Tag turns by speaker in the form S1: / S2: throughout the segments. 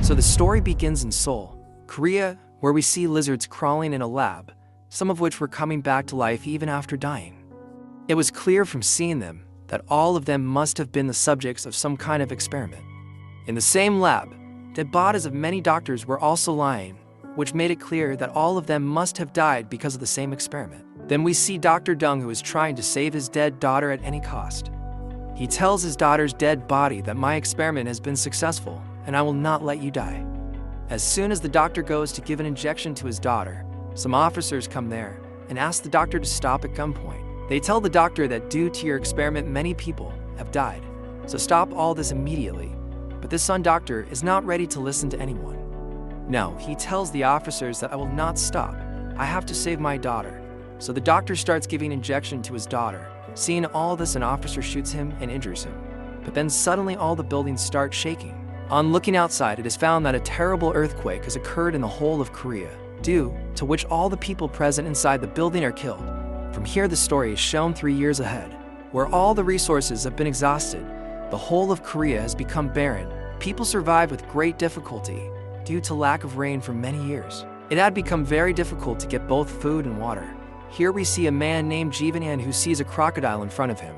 S1: So the story begins in Seoul, Korea, where we see lizards crawling in a lab, some of which were coming back to life even after dying. It was clear from seeing them that all of them must have been the subjects of some kind of experiment. In the same lab, dead bodies of many doctors were also lying, which made it clear that all of them must have died because of the same experiment. Then we see Dr. Dung, who is trying to save his dead daughter at any cost. He tells his daughter's dead body that my experiment has been successful and I will not let you die. As soon as the doctor goes to give an injection to his daughter, some officers come there and ask the doctor to stop at gunpoint. They tell the doctor that due to your experiment many people have died, so stop all this immediately. But this son doctor is not ready to listen to anyone. No, he tells the officers that I will not stop. I have to save my daughter. So the doctor starts giving injection to his daughter. Seeing all this, an officer shoots him and injures him. But then suddenly all the buildings start shaking. On looking outside, it is found that a terrible earthquake has occurred in the whole of Korea, due to which all the people present inside the building are killed. From here the story is shown 3 years ahead, where all the resources have been exhausted. The whole of Korea has become barren. People survive with great difficulty due to lack of rain for many years. It had become very difficult to get both food and water. Here we see a man named Jivan who sees a crocodile in front of him.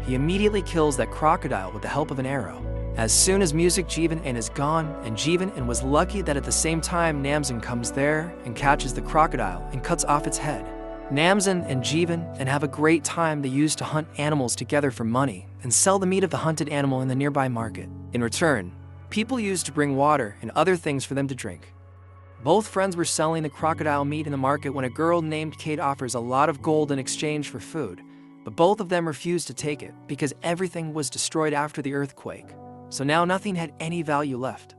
S1: He immediately kills that crocodile with the help of an arrow. As soon as music, Jivan is gone, and Jivan was lucky that at the same time Namsan comes there and catches the crocodile and cuts off its head. Namsan and Jivan have a great time. They used to hunt animals together for money and sell the meat of the hunted animal in the nearby market. In return, people used to bring water and other things for them to drink. Both friends were selling the crocodile meat in the market when a girl named Kate offers a lot of gold in exchange for food, but both of them refused to take it because everything was destroyed after the earthquake, so now nothing had any value left.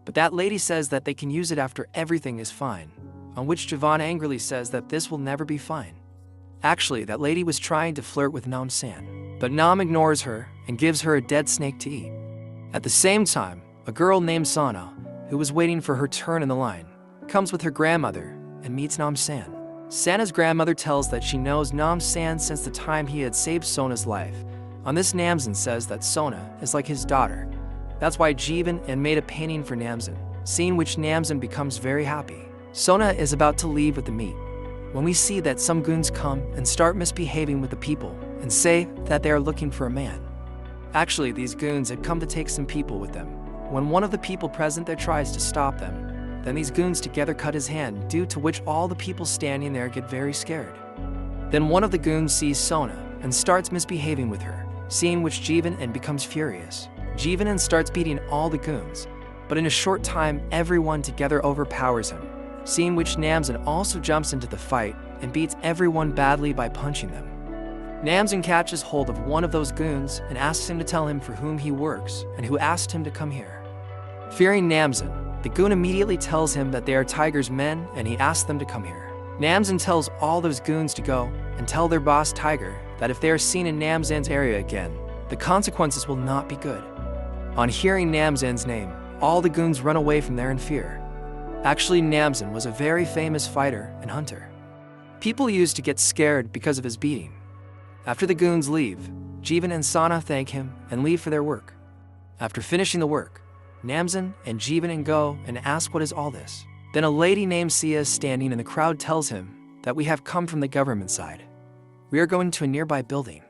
S1: But that lady says that they can use it after everything is fine, on which Javan angrily says that this will never be fine. Actually, that lady was trying to flirt with Nam-san, but Nam ignores her and gives her a dead snake to eat. At the same time, a girl named Sana, who was waiting for her turn in the line, comes with her grandmother and meets Nam-san. Sana's grandmother tells that she knows Nam-san since the time he had saved Sona's life. On this, Namsan says that Sona is like his daughter. That's why Jivan made a painting for Namsan, seeing which Namsan becomes very happy. Sona is about to leave with the meat, when we see that some goons come and start misbehaving with the people and say that they are looking for a man. Actually, these goons had come to take some people with them. When one of the people present there tries to stop them, then these goons together cut his hand, due to which all the people standing there get very scared. Then one of the goons sees Sona and starts misbehaving with her, seeing which Jivan becomes furious. Jivan starts beating all the goons, but in a short time everyone together overpowers him, seeing which Namsan also jumps into the fight and beats everyone badly by punching them. Namsan catches hold of one of those goons and asks him to tell him for whom he works and who asked him to come here. Fearing Namsan, the goon immediately tells him that they are Tiger's men and he asks them to come here. Namsan tells all those goons to go and tell their boss Tiger that if they are seen in Namsan's area again, the consequences will not be good. On hearing Namsan's name, all the goons run away from there in fear. Actually, Namsan was a very famous fighter and hunter. People used to get scared because of his beating. After the goons leave, Jivan and Sana thank him and leave for their work. After finishing the work, Namsan and Jivan go and ask what is all this. Then a lady named Sia standing in the crowd tells him that we have come from the government side. We are going to a nearby building.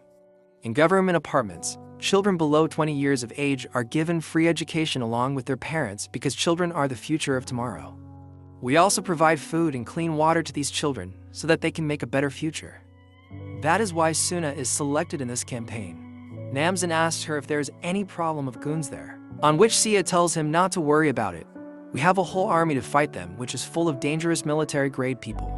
S1: In government apartments, children below 20 years of age are given free education along with their parents because children are the future of tomorrow. We also provide food and clean water to these children so that they can make a better future. That is why Suna is selected in this campaign. Namsan asks her if there is any problem of goons there, on which Sia tells him not to worry about it. We have a whole army to fight them, which is full of dangerous military-grade people.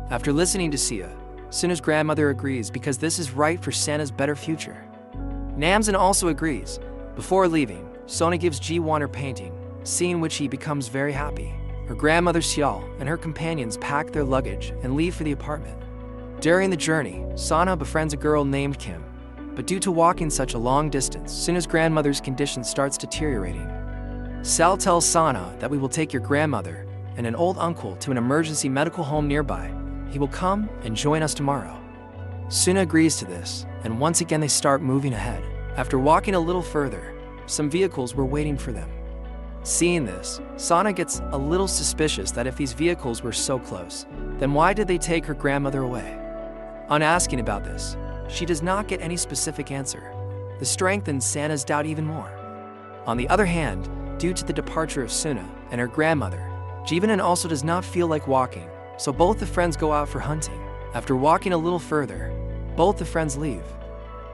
S1: After listening to Sia, Suna's grandmother agrees because this is right for Sana's better future. Namsan also agrees. Before leaving, Sona gives Ji-won her painting, seeing which he becomes very happy. Her grandmother Seol and her companions pack their luggage and leave for the apartment. During the journey, Sana befriends a girl named Kim, but due to walking such a long distance, Suna's grandmother's condition starts deteriorating. Sal tells Sana that we will take your grandmother and an old uncle to an emergency medical home nearby. He will come and join us tomorrow. Suna agrees to this, and once again they start moving ahead. After walking a little further, some vehicles were waiting for them. Seeing this, Sana gets a little suspicious that if these vehicles were so close, then why did they take her grandmother away? On asking about this, she does not get any specific answer. This strengthens Sana's doubt even more. On the other hand, due to the departure of Suna and her grandmother, Jeevanan also does not feel like walking, so both the friends go out for hunting. After walking a little further, both the friends leave.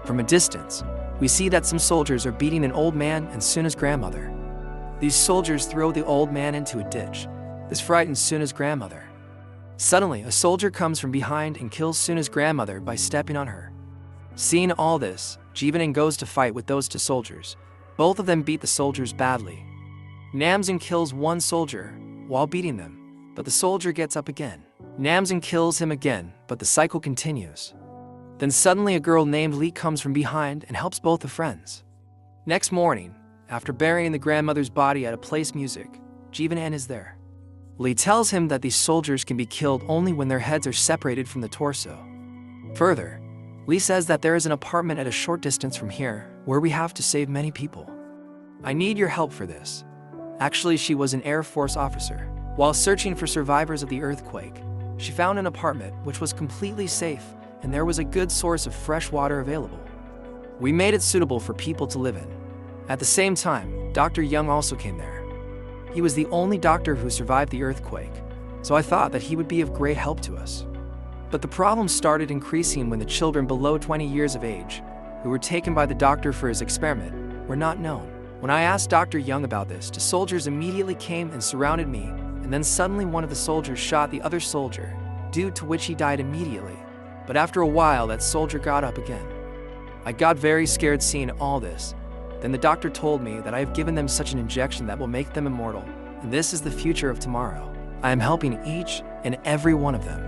S1: From a distance, we see that some soldiers are beating an old man and Suna's grandmother. These soldiers throw the old man into a ditch. This frightens Suna's grandmother. Suddenly, a soldier comes from behind and kills Suna's grandmother by stepping on her. Seeing all this, Jeevanan goes to fight with those two soldiers. Both of them beat the soldiers badly. Namsan kills one soldier while beating them, but the soldier gets up again. Namsan kills him again, but the cycle continues. Then suddenly a girl named Lee comes from behind and helps both the friends. Next morning, after burying the grandmother's body at a place music, Jeevanan is there. Lee tells him that these soldiers can be killed only when their heads are separated from the torso. Further, Lee says that there is an apartment at a short distance from here where we have to save many people. I need your help for this. Actually, she was an Air Force officer. While searching for survivors of the earthquake, she found an apartment which was completely safe and there was a good source of fresh water available. We made it suitable for people to live in. At the same time, Dr. Young also came there. He was the only doctor who survived the earthquake, so I thought that he would be of great help to us. But the problem started increasing when the children below 20 years of age, who were taken by the doctor for his experiment, were not known. When I asked Dr. Young about this, the soldiers immediately came and surrounded me, and then suddenly one of the soldiers shot the other soldier, due to which he died immediately. But after a while, that soldier got up again. I got very scared seeing all this. Then the doctor told me that I have given them such an injection that will make them immortal, and this is the future of tomorrow. I am helping each and every one of them.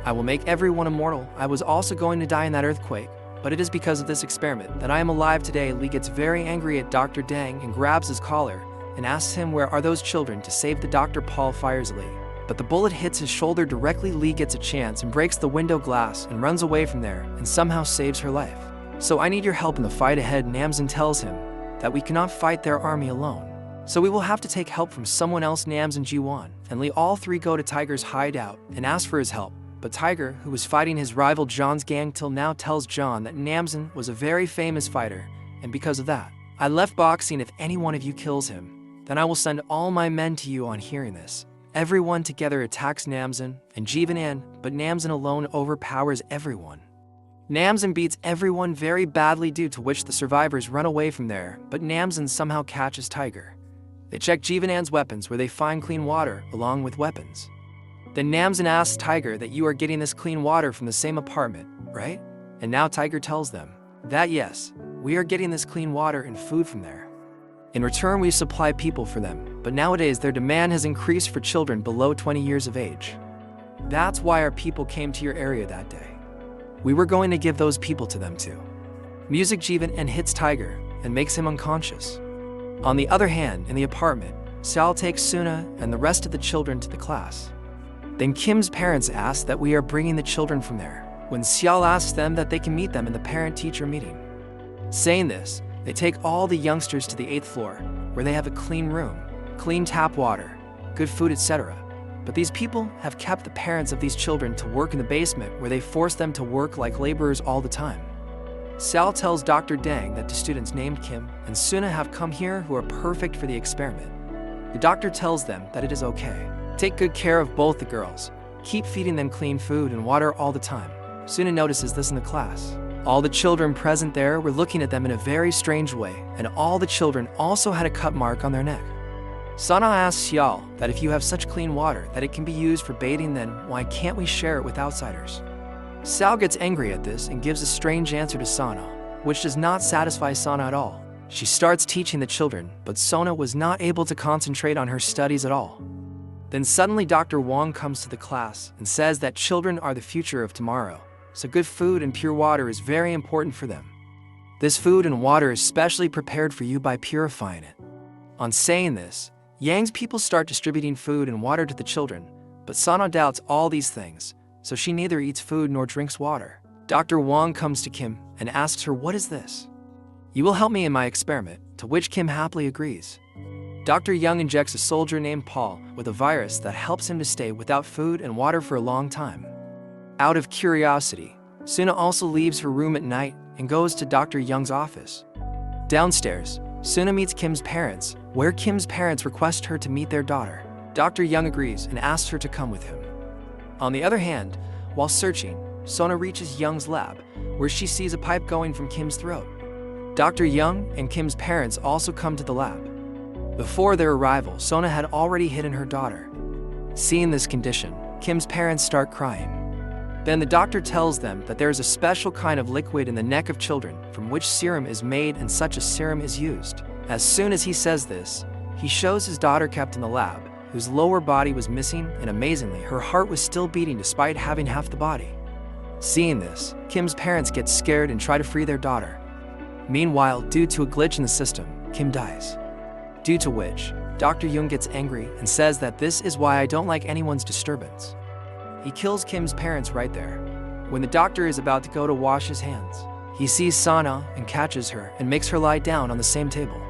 S1: I will make everyone immortal. I was also going to die in that earthquake, but it is because of this experiment that I am alive today. Lee gets very angry at Dr. Dang and grabs his collar and asks him where are those children to save the doctor. Paul fires Lee, but the bullet hits his shoulder directly. Lee gets a chance and breaks the window glass and runs away from there and somehow saves her life. So I need your help in the fight ahead. Namsan tells him that we cannot fight their army alone, so we will have to take help from someone else. Namsan, Jiwon, and Lee all three go to Tiger's hideout and ask for his help. But Tiger, who was fighting his rival John's gang till now, tells John that Namsan was a very famous fighter, and because of that, I left boxing. If any one of you kills him, then I will send all my men to you. On hearing this, everyone together attacks Namsan and Jeevanan, but Namsan alone overpowers everyone. Namsan beats everyone very badly, due to which the survivors run away from there, but Namsan somehow catches Tiger. They check Jeevanan's weapons where they find clean water along with weapons. Then Namsan asks Tiger that you are getting this clean water from the same apartment, right? And now Tiger tells them that yes, we are getting this clean water and food from there. In return, we supply people for them, but nowadays their demand has increased for children below 20 years of age. That's why our people came to your area that day. We were going to give those people to them too. Music Jeevan hits Tiger and makes him unconscious. On the other hand, in the apartment, Sal takes Suna and the rest of the children to the class. Then Kim's parents ask that we are bringing the children from there, when Xiao asks them that they can meet them in the parent-teacher meeting. Saying this, they take all the youngsters to the 8th floor, where they have a clean room, clean tap water, good food, etc. But these people have kept the parents of these children to work in the basement, where they force them to work like laborers all the time. Sal tells Dr. Dang that the students named Kim and Suna have come here who are perfect for the experiment. The doctor tells them that it is okay. Take good care of both the girls. Keep feeding them clean food and water all the time. Suna notices this in the class. All the children present there were looking at them in a very strange way, and all the children also had a cut mark on their neck. Sana asks Xiao that if you have such clean water that it can be used for bathing, then why can't we share it with outsiders? Sal gets angry at this and gives a strange answer to Sana, which does not satisfy Sana at all. She starts teaching the children, but Sona was not able to concentrate on her studies at all. Then suddenly Dr. Wong comes to the class and says that children are the future of tomorrow, so good food and pure water is very important for them. This food and water is specially prepared for you by purifying it. On saying this, Yang's people start distributing food and water to the children, but Sana doubts all these things, so she neither eats food nor drinks water. Dr. Wong comes to Kim and asks her, "What is this?" "You will help me in my experiment," to which Kim happily agrees. Dr. Young injects a soldier named Paul with a virus that helps him to stay without food and water for a long time. Out of curiosity, Suna also leaves her room at night and goes to Dr. Young's office. Downstairs, Suna meets Kim's parents, where Kim's parents request her to meet their daughter. Dr. Young agrees and asks her to come with him. On the other hand, while searching, Sona reaches Young's lab, where she sees a pipe going from Kim's throat. Dr. Young and Kim's parents also come to the lab. Before their arrival, Sona had already hidden her daughter. Seeing this condition, Kim's parents start crying. Then the doctor tells them that there is a special kind of liquid in the neck of children from which serum is made, and such a serum is used. As soon as he says this, he shows his daughter kept in the lab, whose lower body was missing, and amazingly, her heart was still beating despite having half the body. Seeing this, Kim's parents get scared and try to free their daughter. Meanwhile, due to a glitch in the system, Kim dies. Due to which, Dr. Young gets angry and says that this is why I don't like anyone's disturbance. He kills Kim's parents right there. When the doctor is about to go to wash his hands, he sees Sana and catches her and makes her lie down on the same table.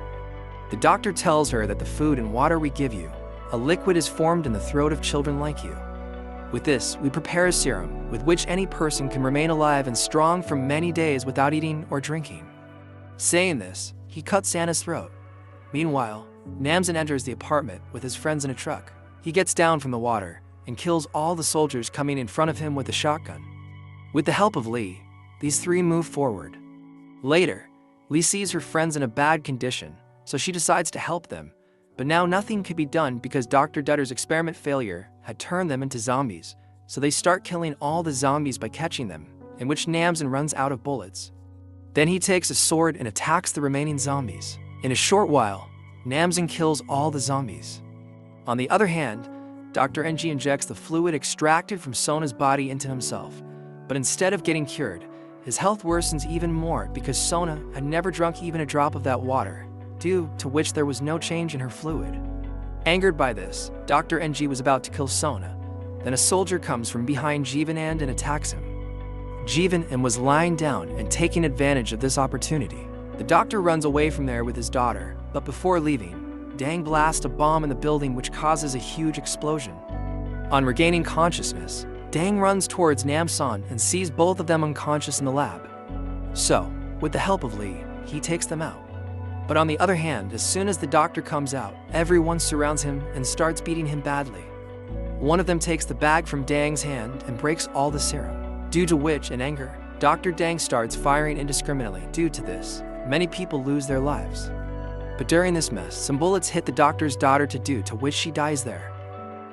S1: The doctor tells her that the food and water we give you, a liquid is formed in the throat of children like you. With this, we prepare a serum with which any person can remain alive and strong for many days without eating or drinking. Saying this, he cuts Sana's throat. Meanwhile, Namsen enters the apartment with his friends in a truck. He gets down from the water and kills all the soldiers coming in front of him with a shotgun. With the help of Lee, these three move forward. Later, Lee sees her friends in a bad condition, so she decides to help them. But now nothing could be done because Dr. Dutter's experiment failure had turned them into zombies, so they start killing all the zombies by catching them, in which Namsen runs out of bullets. Then he takes a sword and attacks the remaining zombies. In a short while, Namsen kills all the zombies. On the other hand, Dr. NG injects the fluid extracted from Sona's body into himself, but instead of getting cured, his health worsens even more because Sona had never drunk even a drop of that water, due to which there was no change in her fluid. Angered by this, Dr. NG was about to kill Sona. Then a soldier comes from behind Jivanand and attacks him. Jivanand was lying down and taking advantage of this opportunity. The doctor runs away from there with his daughter, but before leaving, Dang blasts a bomb in the building which causes a huge explosion. On regaining consciousness, Dang runs towards Namsan and sees both of them unconscious in the lab. So, with the help of Lee, he takes them out. But on the other hand, as soon as the doctor comes out, everyone surrounds him and starts beating him badly. One of them takes the bag from Dang's hand and breaks all the serum. Due to which, in anger, Dr. Dang starts firing indiscriminately. Due to this, many people lose their lives. But during this mess, some bullets hit the doctor's daughter due to which she dies there.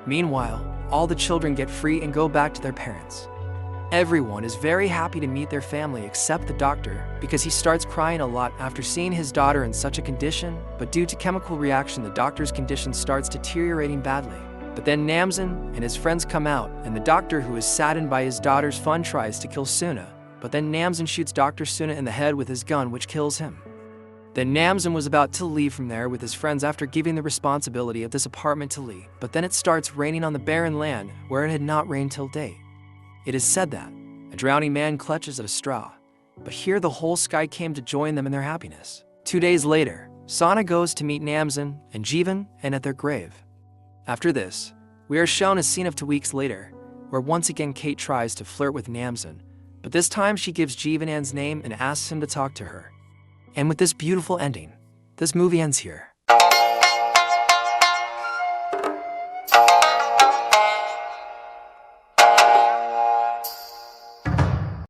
S1: Meanwhile, all the children get free and go back to their parents. Everyone is very happy to meet their family except the doctor, because he starts crying a lot after seeing his daughter in such a condition, but due to chemical reaction the doctor's condition starts deteriorating badly. But then Namsen and his friends come out, and the doctor, who is saddened by his daughter's fun, tries to kill Suna, but then Namsen shoots Dr. Suna in the head with his gun, which kills him. Then Namsen was about to leave from there with his friends after giving the responsibility of this apartment to Lee, but then it starts raining on the barren land where it had not rained till date. It is said that a drowning man clutches at a straw, but here the whole sky came to join them in their happiness. 2 days later, Sana goes to meet Namsen and Jivan and at their grave. After this, we are shown a scene of 2 weeks later, where once again Kate tries to flirt with Namsen, but this time she gives Jivanand's name and asks him to talk to her. And with this beautiful ending, this movie ends here.